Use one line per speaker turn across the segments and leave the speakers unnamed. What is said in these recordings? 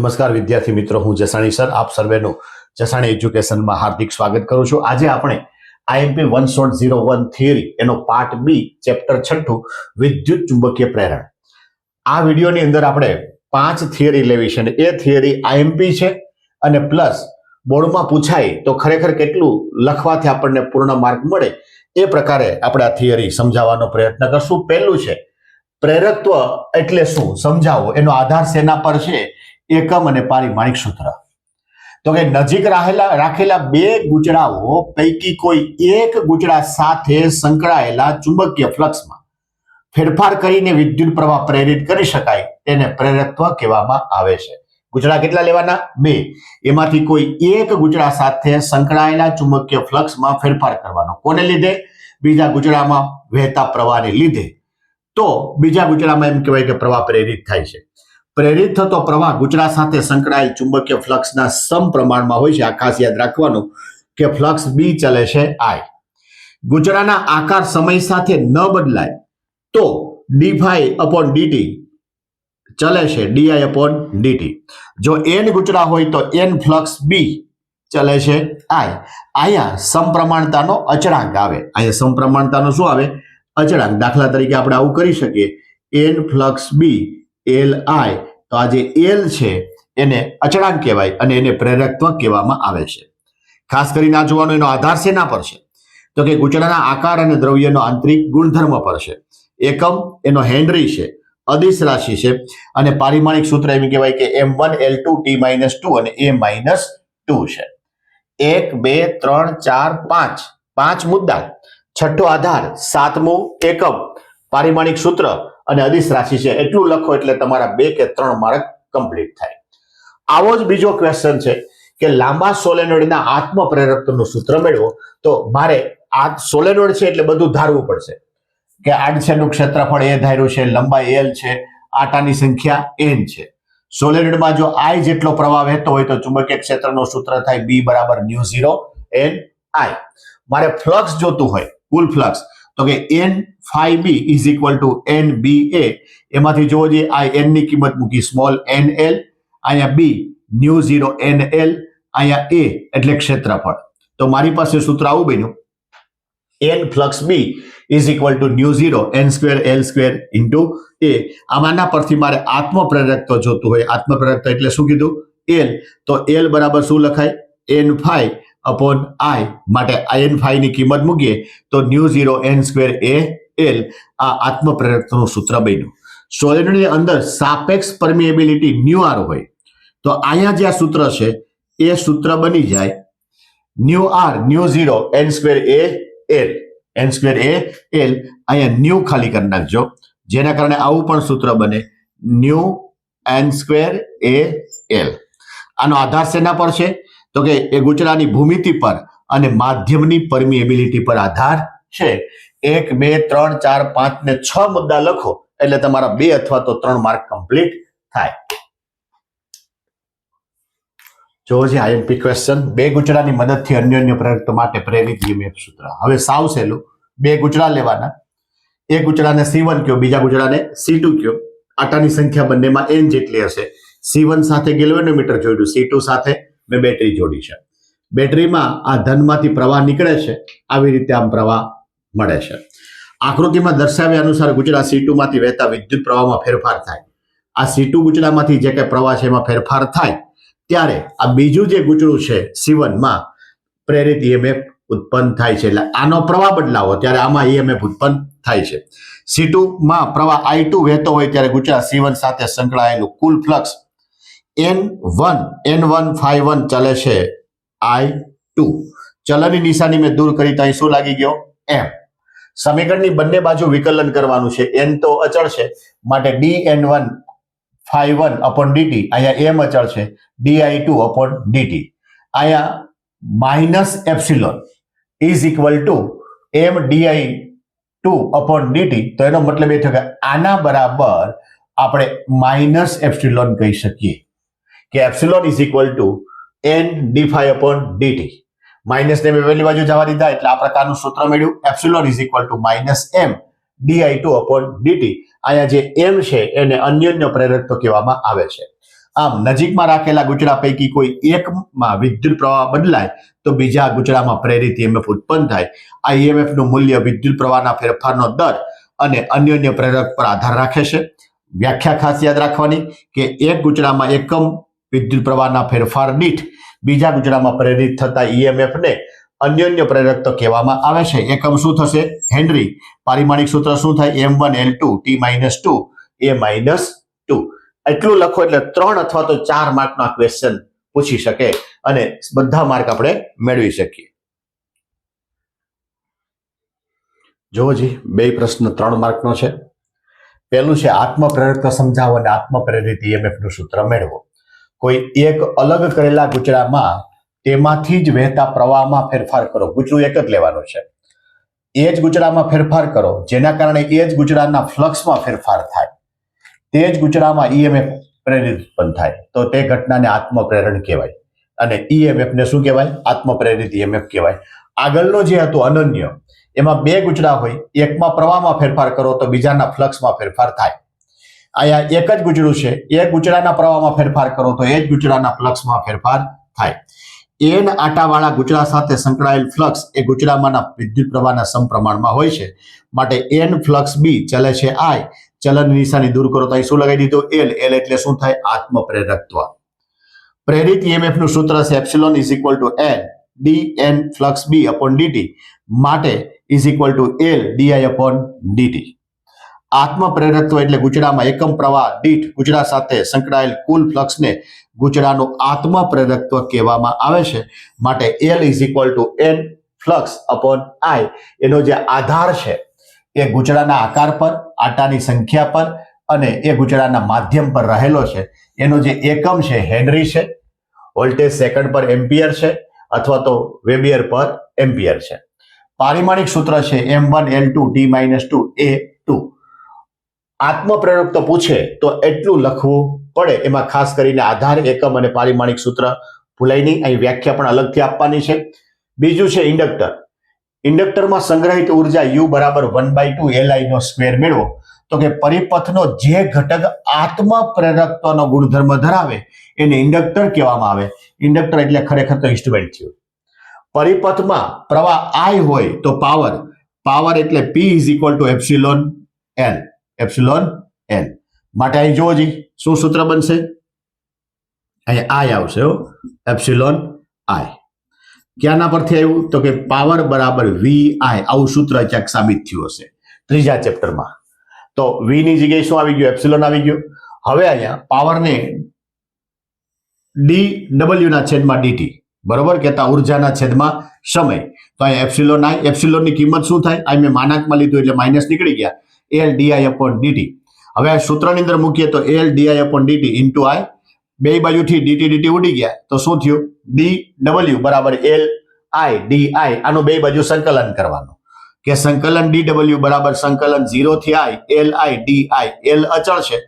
નમસ્કાર વિદ્યાર્થી મિત્રો, હું જસાણી સર આપ સર્વેનું જસાણી એજ્યુકેશનમાં હાર્દિક સ્વાગત કરું છું. આજે આપણે આઈએમપી 1001 થિયરી એનો પાર્ટ બી ચેપ્ટર 6 વિદ્યુત ચુંબકીય પ્રેરણ. આ વિડીયોની અંદર આપણે 5 થિયરી લેવી છે અને એ થિયરી આઈએમપી છે અને પ્લસ બોર્ડમાં પૂછાય તો ખરેખર કેટલું લખવાથી આપણને પૂર્ણ માર્ક મળે એ પ્રકારે આપણે આ થિયરી સમજાવવાનો પ્રયત્ન કરશું. પહેલું છે પ્રેરકત્વ એટલે શું સમજાવો, એનો આધાર શેના પર છે? એકમ અને પારિમાણિક સૂત્ર. તો કે નજીક રાખેલા બે ગુચડાઓ પૈકી કોઈ એક ગુચડા સાથે સંકળાયેલા ચુંબકીય ફ્લક્સમાં ફેરફાર કરીને વિદ્યુત પ્રવાહ પ્રેરિત કરી શકાય તેને પ્રેરકત્વ કહેવામાં આવે છે. ગુચડા કેટલા લેવાના? બે. એમાંથી કોઈ એક ગુચડા સાથે સંકળાયેલા ચુંબકીય ફ્લક્સમાં ફેરફાર કરવાનો. કોને લીધે? બીજા ગુચડામાં વહેતા પ્રવાહને લીધે. તો બીજા ગુચડામાં એમ કહેવાય કે પ્રવાહ પ્રેરિત થાય છે. પ્રેરિત થતો પ્રવાહ ગુચડા સાથે સંકળાયેલ ચુંબકીય ફ્લક્સના સમપ્રમાણમાં હોય છે. આ ખાસ યાદ રાખવાનું કે ફ્લક્સ બી ચલે છે આઈ. ગુચડાના આકાર સમય સાથે ન બદલાય તો d∅/dt ચલે છે di/dt. જો n ગુચડા હોય તો n ફ્લક્સ બી ચલે છે આઈ. અહીંયા સમપ્રમાણતાનો અચળાંક આવે. અહીંયા સમપ્રમાણતાનો શું આવે? અચળાંક. દાખલા તરીકે આપણે આવું કરી શકીએ, n ફ્લક્સ બી Li. તો આ જે L છે એને અચળાંક કહેવાય અને એને પ્રેરકત્વ કહેવામાં આવે છે. ખાસ કરીને આ જોવાનો એનો આધાર શેના પર છે? તો કે ગુચડાના આકાર અને દ્રવ્યનો આંતરિક ગુણધર્મ પર છે. એકમ એનો હેનરી છે, અદિશ રાશિ છે અને પારિમાણિક સૂત્ર એમ કહેવાય કે m1L2T-2 અને A-2 છે. 1 2 3 4 5 5 મુદ્દા, છઠ્ઠો આધાર, સાતમું એકમ, પારિમાણિક સૂત્ર અને અદિશ રાશિ છે. એટલું લખો એટલે તમારા 2 કે 3 માર્ક કમ્પ્લીટ થાય. આવો જ બીજો ક્વેશ્ચન છે કે લાંબા સોલેનોઇડના આત્મપ્રેરકત્વનું સૂત્ર મેળવો. તો મારે આ સોલેનોઇડ છે એટલે બધું ધારવું પડશે કે આડછેદનું ક્ષેત્રફળ એ ધાર્યું છે, લંબાઈ L છે, આટાની સંખ્યા n છે. સોલેનોઇડમાં જો I જેટલો પ્રવાહ વહેતો હોય તો ચુંબકીય ક્ષેત્રનું સૂત્ર થાય B = μ0 n I. મારે ફ્લક્સ જોતું હોય, કુલ ફ્લક્સ, તો કે n∅b = nba. એમાંથી જોવો જોઈએ આ n ની કિંમત મૂકી સ્મોલ nl, અહીંયા b μ0 nl, અહીંયા a એટલે ક્ષેત્રફળ. તો મારી પાસે સૂત્ર આવું બન્યું, n flux b = μ0 n²l² a. આમાંના પરથી મારે આત્મપ્રેરકત્વ જોતું હોય. આત્મપ્રેરકત્વ એટલે શું કીધું? L. તો L બરાબર શું લખાય? n∅/I. માટે n∅ ની કિંમત મૂકીએ તો μ0 n²al. આ આત્મપ્રેરકત્વનું સૂત્ર બન્યું. સોલેનોઇડની અંદર સાપેક્ષ પરમિએબિલિટી μr હોય તો અહીંયા જે આ સૂત્ર છે એ સૂત્ર બની જાય μr μ0 n²al. અહીંયા ન્યુ ખાલી કરી નાખજો, જેના કારણે આવું પણ સૂત્ર બને ન્યુ n²al. આનો આધાર શેના પર છે? તો કે એ ગુચડાની ભૂમિતિ પર અને માધ્યમની પરમિએબિલિટી પર આધાર છે. 1 2 3 4 5 ને 6 મુદ્દા લખો એટલે તમારા 2 અથવા તો 3 માર્ક કમ્પ્લીટ થાય. જો છે આઈએમપી ક્વેશ્ચન, બે ગુચડાની મદદથી અન્યોન્ય પ્રેરકત્વ માટે પ્રેરિત EMF સૂત્ર. હવે સાવ સહેલું, બે ગુચડા લેવાના, એક ગુચડાને C1 કયો, બીજા ગુચડાને C2 કયો. આટાની સંખ્યા બંનેમાં n જેટલી હશે. C1 સાથે ગેલ્વેનોમીટર જોડ્યું, C2 સાથે મેં બેટરી જોડી છે. બેટરીમાં આ ધનમાંથી પ્રવાહ નીકળે છે, આવી રીતે આમ પ્રવાહ મળે છે. આકૃતિમાં દર્શાવ્યા અનુસાર ગુચડા C2 માંથી વહેતા વિદ્યુત પ્રવાહમાં ફેરફાર થાય. આ C2 ગુચડામાંથી જે કઈ પ્રવાહ છે એમાં ફેરફાર થાય ત્યારે આ બીજું જે ગુચડું છે C1 માં પ્રેરિત EMF ઉત્પન્ન થાય છે. એટલે આનો પ્રવાહ બદલાવો ત્યારે આમાં EMF ઉત્પન્ન થાય છે. C2 માં પ્રવાહ I2 વહેતો હોય ત્યારે ગુચડા C1 સાથે સંકળાયેલું કુલ ફ્લક્સ n1 ચલે છે I2. ચલનની નિશાની મેં દૂર કરી તો અહીં શું લાગી ગયો? m. સમીકરણની બંને બાજુ વિકલન કરવાનું છે. n તો અચળ છે માટે dn1ϕ1/dt, અહીંયા m અચળ છે di2/dt. અહીંયા -ε = m di2/dt. તો એનો મતલબ એ થયો કે આના બરાબર આપણે -ε કહી શકીએ કે ε = n d∅/dt. માઇનસ ને પહેલી બાજુ જવા દીધા એટલે આ પ્રકારનું સૂત્ર મળ્યું. ε = -m di2/dt. અહીંયા જે m છે એને અન્યોન્ય પ્રેરકત્વ કહેવામાં આવે છે. આમ નજીકમાં રાખેલા ગુચડા પૈકી કોઈ એકમાં વિદ્યુત પ્રવાહ બદલાય તો બીજા ગુચડામાં પ્રેરિત ઈએમએફ ઉત્પન્ન થાય. આ ઈએમએફ નું મૂલ્ય વિદ્યુત પ્રવાહના ફેરફારનો દર અને અન્ય પ્રેરક પર આધાર રાખે છે. વ્યાખ્યા ખાસ યાદ રાખવાની કે એક ગુચડામાં એકમ વિદ્યુત પ્રવાહના ફેરફાર દીઠ બીજા ગુચડામાં પ્રેરિત થતા ઈએમએફ ને અન્ય પ્રેરક તો કહેવામાં આવે છે. એકમ શું થશે? હેનરી. પારિમાણિક સૂત્ર શું થાય? M1L2 T-2 A-2. એટલું લખો એટલે 3 અથવા તો 4 માર્કનો આ ક્વેશ્ચન પૂછી શકે અને બધા માર્ક આપણે મેળવી શકીએ. જોવો જી, બે પ્રશ્ન 3 માર્કનો છે. પહેલું છે આત્મપ્રેરકતા સમજાવો અને આત્મપ્રેરિત ઈએમએફ નું સૂત્ર મેળવો. કોઈ એક અલગ કરેલા ગુચડામાં તેમાંથી જ વહેતા પ્રવાહમાં ફેરફાર કરો. ગુચડું એક જ લેવાનું છે. એ જ ગુચડામાં ફેરફાર કરો જેના કારણે એ જ ગુચડાના ફ્લક્સમાં ફેરફાર થાય. તે જ ગુચડામાં ઈએમએફ પ્રેરિત ઉત્પન્ન થાય તો તે ઘટનાને આત્મપ્રેરણ કહેવાય અને ઈએમએફ ને શું કહેવાય? આત્મપ્રેરિત ઈએમએફ કહેવાય. આગળનો જે હતું અનન્ય, એમાં બે ગુચડા હોય, એકમાં પ્રવાહમાં ફેરફાર કરો તો બીજાના ફ્લક્સમાં ફેરફાર થાય. અહીંયા એક જ ગુચડું છે, એક ગુચડાના પ્રવાહમાં ફેરફાર કરો તો એ જ ગુચડાના ફ્લક્સમાં ફેરફાર થાય. એન આટાવાળા ગુચડા સાથે સંકળાયેલ ફ્લક્સ એ ગુચડામાંના વિદ્યુત પ્રવાહના સમપ્રમાણમાં હોય છે. માટે એન ફ્લક્સ બી ચલે છે આઈ. ચલનની નિશાની દૂર કરો તો અહીં શું લગાવી દીધું? એલ. એલ એટલે શું થાય? આત્મપ્રેરકત્વ. પ્રેરિત ઈએમએફ નું સૂત્ર છે epsilon is equal to N D N flux B upon DT. માટે is equal to L DI upon DT. આત્મપ્રેરકત્વ એટલે ગુચડામાં એકમ પ્રવાહ દીઠ ગુચડા સાથે સંકળાયેલ કુલ ફ્લક્સને ગુચડાનું આત્મપ્રેરકત્વ કહેવામાં આવે છે. માટે L is equal to N flux upon I. એનો જે આધાર છે એ ગુચડાના આકાર પર, આટાની સંખ્યા પર અને એ ગુચડાના માધ્યમ પર રહેલો છે. એનો જે એકમ છે હેનરી છે, વોલ્ટેજ સેકન્ડ પર એમ્પિયર છે અથવા તો વેબિયર પર એમ્પિયર છે. પારિમાણિક સૂત્ર છે M1L2 T-2 A-2. આત્મપ્રેરક તો પૂછે તો એટલું લખવું પડે. એમાં ખાસ કરીને આધાર, એકમ અને પારિમાણિક સૂત્ર ભૂલાય નહીં. અહીં વ્યાખ્યા પણ અલગથી આપવાની છે. બીજું છે ઇન્ડક્ટર. ઇન્ડક્ટરમાં સંગ્રહિત ઉર્જા U બરાબર 1/2 Li નો સ્ક્વેર મેળવો. તો કે પરિપથનો જે ઘટક આત્મપ્રેરકત્વનો ગુણધર્મ ધરાવે એને ઇન્ડક્ટર કહેવામાં આવે. ઇન્ડક્ટર એટલે ખરેખર તો ઇન્સ્ટ્રુમેન્ટ થયું. પરિપથમાં પ્રવાહ I હોય તો પાવર એટલે P is equal two epsilon N. માટે અહીં જોવો જી શું સૂત્ર બનશે? અહીંયા I આવશે, એપ્સિલોન I. ક્યાંના પરથી આવ્યું? તો કે પાવર બરાબર VI. આવું સૂત્ર ક્યાંક સાબિત થયું હશે ત્રીજા ચેપ્ટરમાં. તો V ની જગ્યાએ શું આવી ગયું? એપ્સિલોન આવી ગયું. હવે અહીંયા પાવરને dw ના છેદમાં dt બરોબર કહેતા ઉર્જાના છેદમાં સમય. તો અહીંયા એપ્સિલોન I. એપ્સિલોનની કિંમત શું થાય? અહીં મેં માનાંકમાં લીધું એટલે માઇનસ નીકળી ગયા. L di upon dt. હવે આ સૂત્રની અંદર મૂકીએ તો L di upon dt into I. બે બાજુથી dt ઉડી ગયા તો શું થયું? dw બરાબર L I di. આનું બે બાજુ સંકલન કરવાનું કે સંકલન dw બરાબર સંકલન 0 થી I L I di. L અચળ છે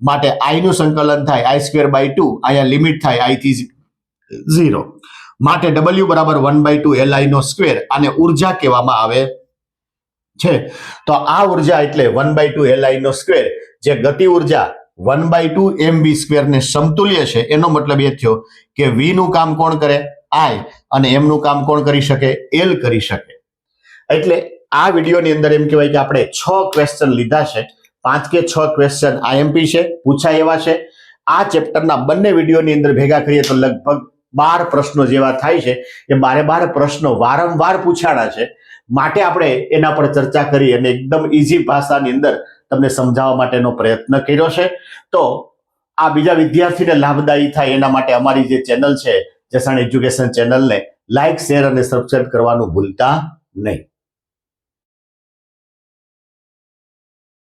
માટે I નું સંકલન થાય I²/2. અહીંયા લિમિટ થાય I થી 0. માટે W બરાબર 1/2 Li નો સ્ક્વેર. આને ઉર્જા કહેવામાં આવે છે. તો આ ઉર્જા એટલે 1/2 Li નો સ્ક્વેર, જે ગતિ ઉર્જા 1/2 mv² ને સમતુલ્ય છે. એનો મતલબ એ થયો કે V નું કામ કોણ કરે? I. અને M નું કામ કોણ કરી શકે? L કરી શકે. એટલે આ વિડીયોની અંદર એમ કહેવાય કે આપણે 6 ક્વેશ્ચન લીધા છે. 5 કે 6 ક્વેશ્ચન IMP છે, પૂછાય એવા છે. આ ચેપ્ટરના બંને વિડીયોની અંદર ભેગા કરીએ તો લગભગ 12 પ્રશ્નો જેવા થાય છે. એ 12 પ્રશ્નો વારંવાર પૂછાણા છે. માટે આપણે એના પર ચર્ચા કરી અને એકદમ ઈઝી ભાષાની અંદર તમને સમજાવવા માટેનો પ્રયત્ન કર્યો છે. તો આ બીજા વિદ્યાર્થીને લાભદાયી થાય એના માટે અમારી જે ચેનલ છે જસાણ એજ્યુકેશન ચેનલને લાઈક, શેર અને સબસ્ક્રાઇબ કરવાનું ભૂલતા નહીં.